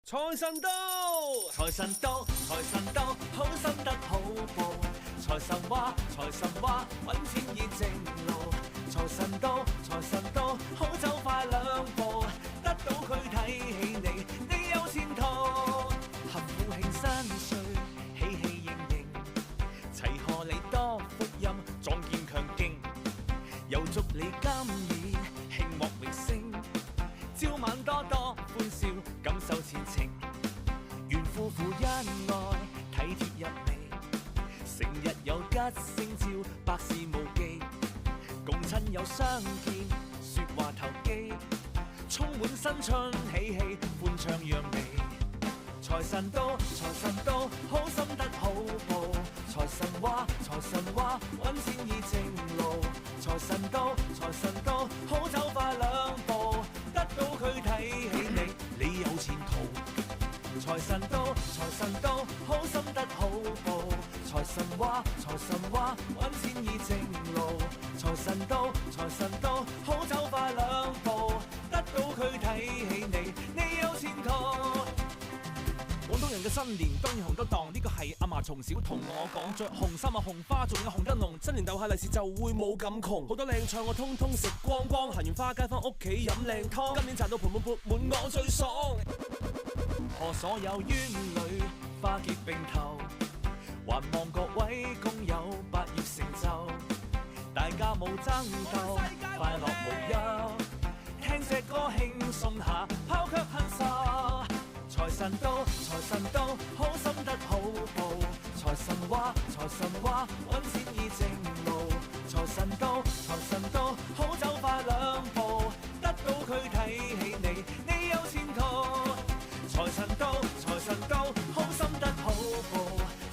財神到，財神到，財神到，好心得好報。財神話，財神話，揾錢依正路。財神到，財神到，好走快兩步，得到佢睇起你，你有前途。合府慶新歲，喜氣盈盈，齊賀你多福音，壯健強勁。又祝你今年慶獲榮升，朝晚多多歡笑，感受前程。願夫婦恩愛，體貼入微，成日有吉星照，百事無忌。共親友相見，說話投機，充滿新春喜氣，歡唱揚眉。財神到，財神到，好心得好報。財神話，財神話，揾錢依正路。財神到，財神到，好走快兩步，得到佢睇起你，你有前途。財神到，財神到，好心得好報。財神話，財神話，揾錢依正路。財神到，財神到，好走快兩步，得到佢睇起你，你有前途。廣東人嘅新年當然紅得檔，呢個係阿嫲從小同我講，着紅衫啊紅花，仲有紅燈籠，新年逗下利是就會冇咁窮，好多靚菜我通通食光光，行完花街返屋企飲靚湯，今年賺到盆滿缽滿我最爽。賀所有冤侶花結並頭，還望各位工友百業成就，大家冇爭鬥，快樂無憂，聽隻歌輕鬆下，拋卻恨愁。財神到，財神到，好心得好報。財神話，財神話，揾錢依正路。財神到，財神到，好走快兩步，得到佢睇起你，你有前途。財神到，財神到，好心得好報。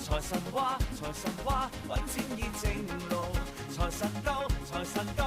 財神話，財神話，揾錢依正路。財神到，財神到。